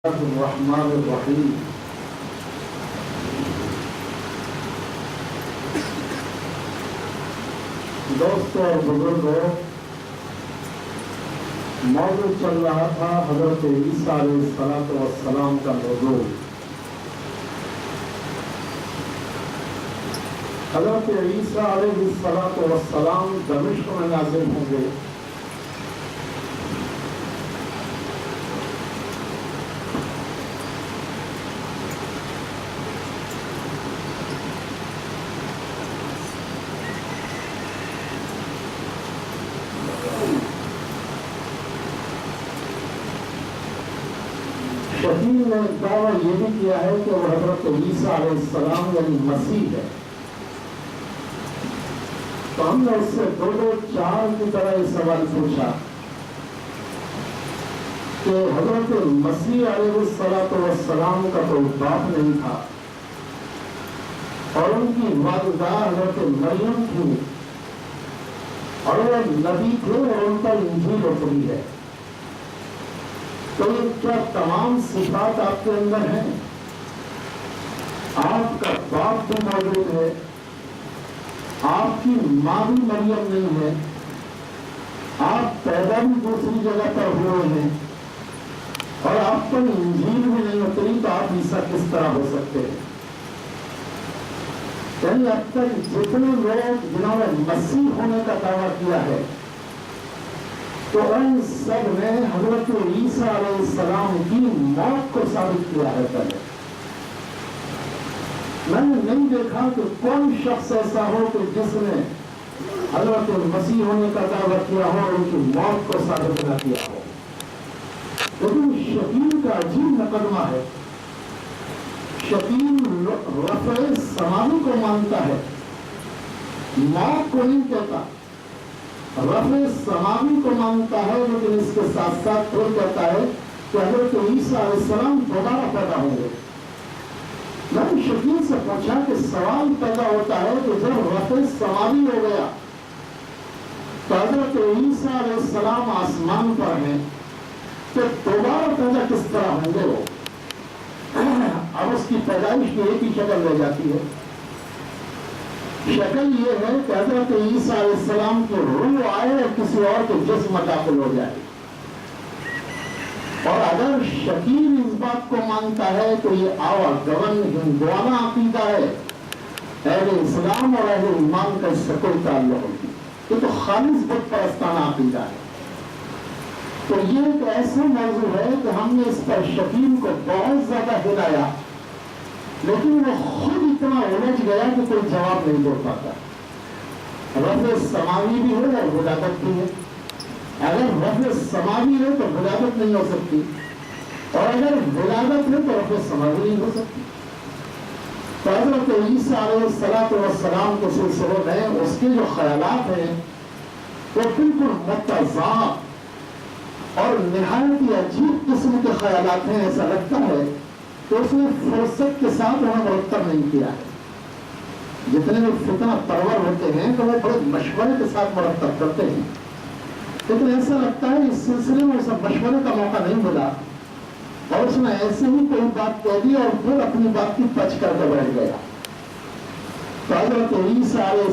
الرحمن الرحیم۔ دوستوں اور بزرگوں، موضوع چل رہا تھا حضرت عیسیٰ علیہ السلام کا موضوع۔ حضرت عیسیٰ علیہ السلام دمشق میں نازل ہوں گے۔ شفیع نے دعویٰ یہ بھی کیا ہے کہ وہ حضرت عیسیٰ علیہ السلام یعنی مسیح ہے۔ تو ہم نے اس سے دو چار کی طرح یہ سوال پوچھا کہ حضرت مسیح علیہ السلام کا کوئی باپ نہیں تھا اور ان کی والدہ حضرت مریم تھی اور وہ نبی تھے اور ان پر انجیل اتری ہے۔ تو یہ کیا تمام صفات آپ کے اندر ہیں؟ آپ کا باپ بھی موجود ہے، آپ کی ماں بھی مریم نہیں ہے، آپ پیدا بھی دوسری جگہ پر ہوئے ہیں اور آپ پر انجیل بھی نہیں اتری، تو آپ عیسیٰ کس طرح ہو سکتے ہیں؟ یعنی اب تک جتنے لوگ جنہوں نے مسیح ہونے کا دعویٰ کیا ہے تو ان سب نے حضرت عیسیٰ علیہ السلام کی موت کو ثابت کیا ہے۔ پہلے میں نے نہیں دیکھا کہ کوئی شخص ایسا ہو کہ جس نے حضرت مسیح ہونے کا دعویٰ کیا ہو اور ان کی موت کو ثابت نہ کیا ہو۔ لیکن شفیع کا عجیب مقدمہ ہے۔ شفیع رفع سماوی کو مانتا ہے، موت کو نہیں کہتا۔ رفع سماوی کو مانتا ہے، لیکن اس کے ساتھ ساتھ پھر کہتا ہے کہ حضرت عیسیٰ علیہ السلام دوبارہ پیدا ہوں گے۔ میں نے شفیع سے پوچھا کہ سوال پیدا ہوتا ہے کہ جب رفع سماوی ہو گیا تو حضرت عیسیٰ علیہ السلام آسمان پر ہیں تو دوبارہ پیدا کس طرح ہوں گے وہ؟ اب اس کی پیدائش کی ایک ہی شکل رہ جاتی ہے۔ شکل یہ ہے کہ حضرت عیسیٰ علیہ السلام کی روح آئے اور کسی اور کے جسم داخل ہو جائے۔ اور اگر شفیع اس بات کو مانتا ہے تو یہ آوا گون ہندوانہ عقیدہ ہے، اہل اسلام اور اہل ایمان کا اس سے کوئی تعلق نہیں، یہ تو خالص بت پرستانہ عقیدہ ہے۔ تو یہ ایک ایسا موضوع ہے کہ ہم نے اس پر شفیع کو بہت زیادہ ہلایا، لیکن وہ خود اتنا الجھ گیا کہ کوئی جواب نہیں دے پاتا۔ رفع سماوی بھی ہے اور ولادت بھی ہے۔ اگر رفع سماوی ہے تو ولادت نہیں ہو سکتی، اور اگر ولادت ہے تو رفع سماوی نہیں ہو سکتی۔ تو حضرت عیسیٰ علیہ السلام کے سلسلے میں اس کے جو خیالات ہیں وہ بالکل متضاد اور نہایت ہی عجیب قسم کے خیالات ہیں۔ ایسا لگتا ہے تو اس نے فرصت کے ساتھ انہیں مرتب نہیں کیا ہے۔ جتنے بھی فتنہ پرور ہوتے ہیں تو وہ بڑے مشورے کے ساتھ مرتب کرتے ہیں، لیکن ایسا لگتا ہے اس سلسلے میں اسے مشورے کا موقع نہیں ملا اور اس نے ایسے ہی کوئی بات کہہ دی اور پھر اپنی بات کی پچ کر کے بیٹھ گیا۔ تو حضرت عیسیٰ علیہ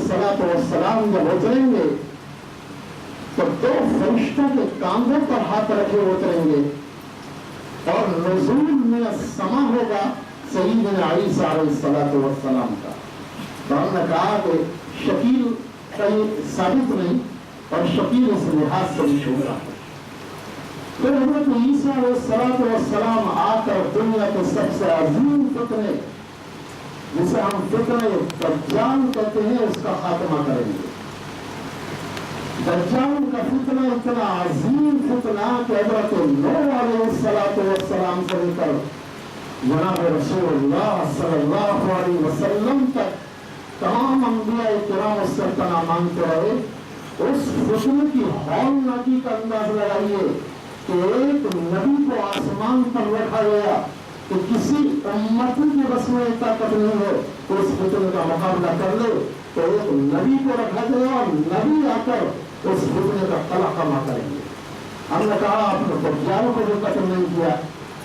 السلام جب اتریں گے تو دو فرشتوں کے کاندھوں پر ہاتھ رکھے اتریں گے اور نزول من السماء ہوگا سیدنا عیسیٰ علیہ السلام کا۔ تو ہم نے کہا کہ شفیع کا یہ ثابت نہیں اور شفیع اس لحاظ سے بھی چھوڑا ہے۔ پھر حضرت عیسیٰ علیہ السلام آ کر دنیا کے سب سے عظیم فتنے جسے ہم فتنہ دجال کہتے ہیں اس کا خاتمہ کریں گے۔ دجال کا فتنہ اتنا عظیم فتنہ کہ حضرت نوح علیہ السلام سے لے کر جناب رسول اللہ صلی اللہ علیہ وسلم تک تمام انبیاء کرام اس سے پناہ مانگتے رہے۔ اس فتنے کی ہولناکی کا انداز لگائیے کہ ایک نبی کو آسمان پر رکھا گیا کہ کسی امتی کی بس میں طاقت نہیں ہے تو اس فتنے کا مقابلہ کر لے، تو ایک نبی کو رکھا گیا اور نبی آ کر اس فتنے کا قلع کریں گے۔ ہم نے کہا آپ نے دجال کو جو قتل نہیں کیا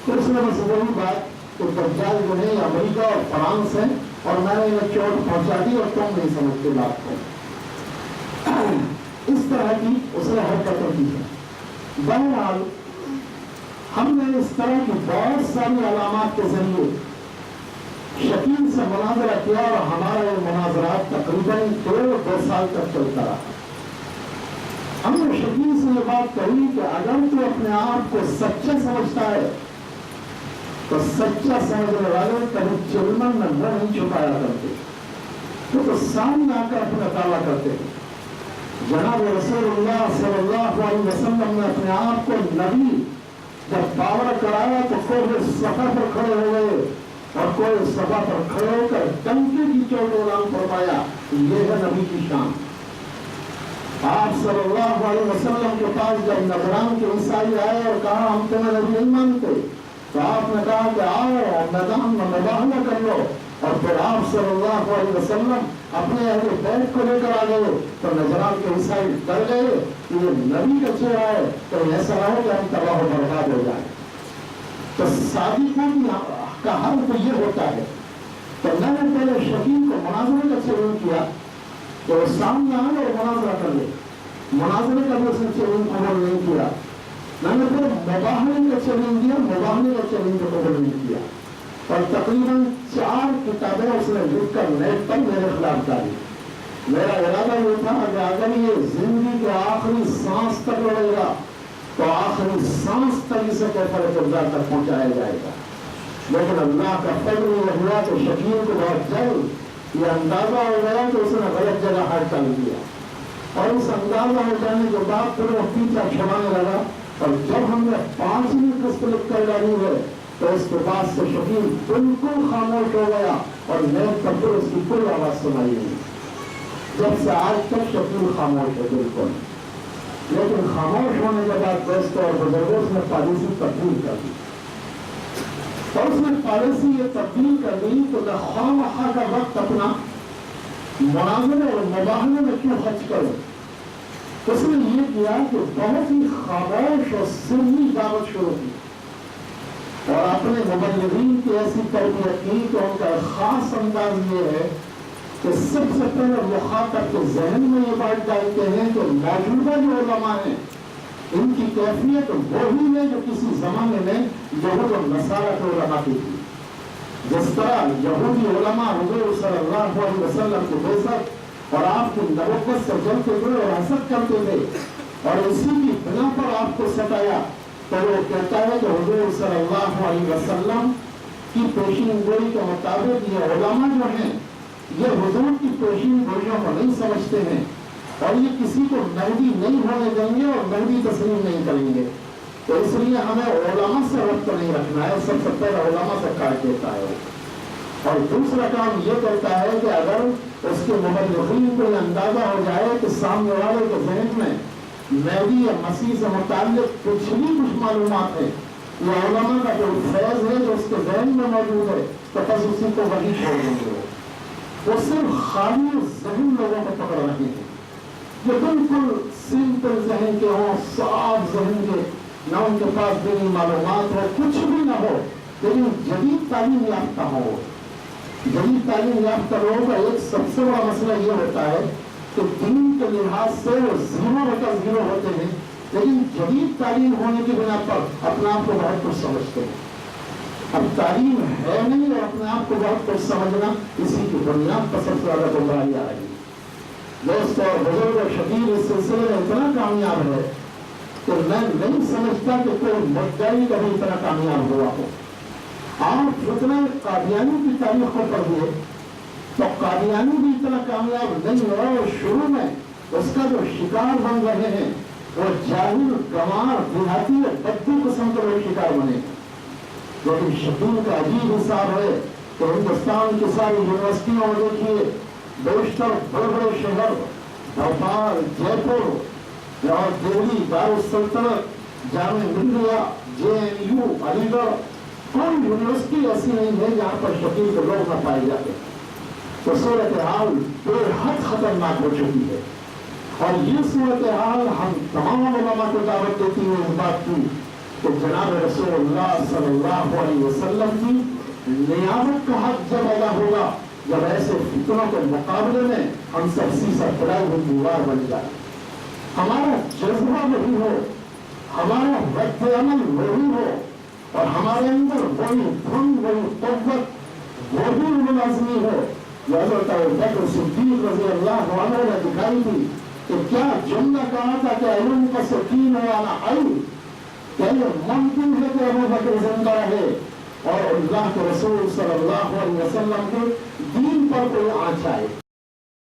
تو اس میں بس وہی بات کہ دجال جو ہے امریکہ اور فرانس ہے اور میں نے انہیں چوٹ پہنچا دی اور تم نہیں سمجھتے بات کو. اس طرح کی اس نے حرکتیں کی ہے. بہرحال ہم نے اس طرح کی بہت ساری علامات کے ذریعے شکیل سے مناظرہ کیا اور ہمارا یہ مناظرات تقریباً 2 سال تک چلتا رہا. ہم نے شکیل سے یہ بات کہی کہ اگر تو اپنے آپ کو سچا سمجھتا ہے تو سچا سمجھنے والے کبھی چلمن میں نہ نہیں چھپایا کرتے, تو سامنے آ کر اپنا دعویٰ کرتے ہیں. جناب رسول اللہ صلی اللہ علیہ وسلم نے اپنے آپ کو نبی جب دعویٰ کرایا تو کوئی صفا پر کھڑے ہو گئے اور کوئی صفا پر کھڑے ہو کر ڈنکے کی چوٹ اعلان فرمایا. یہ ہے نبی کی شان. آپ صلی اللہ علیہ وسلم کے پاس جب نجران کے عیسائی آئے اور کہا ہم تمہیں نبی نہیں مانتے, تو آپ نے کہا کہ آؤ میدان میں مباہلہ کر لو. اور پھر آپ صلی اللہ علیہ وسلم اپنے اہل بیت کو لے کر آ گئے تو نجران کے عیسائی ڈر گئے کہ یہ نبی کا چہرہ ہے, تو ایسا نہ ہو کہ ہم تباہ و برباد ہو جائیں. تو صادقوں کا حل تو یہ ہوتا ہے. تو میں نے پہلے شکیل کو مناظرے کا چیلنج کیا کہ وہ سامنے آئے اور مناظرہ کر لے. مناظرے کا بھی اس نے چیلنج قبول نہیں کیا. میں نے پھر مباہلے کا چیلنج دیا, مباہلے کا چیلنج قبول نہیں کیا. اور تقریباً 4 کتابیں اس نے لکھ کر نیٹ پر میرے خلاف ڈالی. میرا ارادہ یہ تھا کہ اگر یہ زندگی کے آخری سانس تک لڑے گا تو آخری سانس تک اسے کیفر کردار تک پہنچایا جائے گا. لیکن اللہ کا فضل یہ ہوا کہ شکیل کو بہت جلد یہ اندازہ ہو گیا کہ اس نے غلط جگہ ہاتھ ڈال دیا. اور اس اندازہ ہو جانے کے بعد پھر وہ پیچھا چھڑانے لگا. اور جب ہم نے 5ویں قسط لکھ کر ڈالی ہے تو اس کے بعد سے شکیل بالکل خاموش ہو گیا اور نیٹ پر پھر اس کی کوئی آواز سنائی نہیں. جب سے آج تک شکیل خاموش ہے بالکل. لیکن خاموش ہونے کے بعد دوستوں اور بزرگوں نے پالیسی تبدیل کر دی. اور اس نے پالیسی یہ تبدیل کر دی کہ نہ خواہ مخواہ کا وقت اپنا مناظرے اور مباہلے میں کیوں خرچ کرو. اس نے یہ کیا کہ بہت ہی خاموش اور سری دعوت شروع کی اور اپنے مبلغین کی ایسی تربیت کی کہ ان کا خاص انداز یہ ہے کہ سب سے پہلے مخاطب کے ذہن میں یہ بات ڈالتے ہیں کہ موجودہ جو علماء ہیں ان کی کیفیت وہی ہے جو کسی زمانے میں یہود و نصارہ کے علماء کی تھی. جس طرح یہودی علماء حضور صلی اللہ علیہ وسلم کی بعثت اور آپ کی نبوت سے جلتے تھے اور حسد کرتے تھے اور اسی کی بنا پر آپ کو ستایا, تو وہ کہتا ہے کہ حضور صلی اللہ علیہ وسلم کی پیشین گوئی کے مطابق یہ علماء جو ہیں یہ حضور کی پیشین گوئیوں کو نہیں سمجھتے ہیں اور یہ کسی کو مہدی نہیں ہونے دیں گے اور مہدی تسلیم نہیں کریں گے. تو اس لیے ہمیں علماء سے ربط نہیں رکھنا ہے, سب سے پہلے علماء سے کاٹ دیتا ہے. اور دوسرا کام یہ کرتا ہے کہ اگر اس کے مبلغین کو یہ اندازہ ہو جائے کہ سامنے والے کے ذہن میں مہدی یا مسیح سے متعلق کچھ معلومات ہے, یہ علماء کا جو فیض ہے جو اس کے ذہن میں موجود ہے, تو بس اسی کو وہی چھوڑ دیں گے. وہ صرف خالی ذہن لوگوں کو پکڑ رہے ہیں جو بالکل سمپل ذہن کے ہوں, صاف ذہن کے, نہ ان کے پاس دینی معلومات ہو, کچھ بھی نہ ہو, لیکن جدید تعلیم یافتہ ہو. جدید تعلیم یافتہ لوگوں کا ایک سب سے بڑا مسئلہ یہ ہوتا ہے کہ دین کے لحاظ سے وہ 0/0 ہوتے ہیں, لیکن جدید تعلیم ہونے کی بنا پر اپنے آپ کو بہت کچھ سمجھتے ہیں. اب تعلیم ہے نہیں اور اپنے آپ کو بہت کچھ سمجھنا, اسی کی بنیاد پر سب سے زیادہ گمراہی آ رہی ہے. دوست اور بزرگ اور شکیل اس سلسلے میں اتنا کامیاب ہے کہ میں نہیں سمجھتا کہ کوئی مدعی کبھی اتنا کامیاب ہوا ہو. آپ فتنہ قادیانی کی تاریخ کو پڑھیے تو قادیانی بھی اتنا کامیاب نہیں ہوا, اور شروع میں اس کا جو شکار بن رہے ہیں وہ جاہل, گنوار, دیہاتی اور بدو قسم کے لوگ شکار بنے. لیکن شکیل کا عجیب حساب ہے کہ ہندوستان کی ساری یونیورسٹیوں میں دیکھیے بیشتر بڑے بڑے شہر بھوپال, جے پور اور دہلی, دارالسلطنت, جامعہ ملیہ, JNU, علی گڑھ, کوئی یونیورسٹی ایسی نہیں ہے جہاں پر شکیل کے لوگ نہ پائے جاتے. تو صورتحال بے حد خطرناک ہو چکی ہے, اور یہ صورتحال ہم تمام علماء کو دعوت دیتی ہے اس بات کی کہ جناب رسول اللہ صلی اللہ علیہ وسلم کی نیابت کا حق جب ادا ہوگا جب ایسے فتنوں کے مقابلے میں ہم سب سیسا کھڑائی ہوئی دیوار بن جائے. ہمارا جذبہ وہی ہو, ہمارا رد عمل وہی ہو, اور ہمارے اندر وہی دھن, وہی قوت, وہی ملازمی ہو جو حضرت ابوبکر صدیق رضی اللہ عنہ نے دکھائی تھی. کہ کیا جملہ کہا تھا کہ علم کا سکین والا حی, کہ یہ ممکن ہے کہ ابوبکر زندہ رہے اور اللہ کے رسول صلی اللہ علیہ وسلم کے دین پر کوئی آنچ آئے.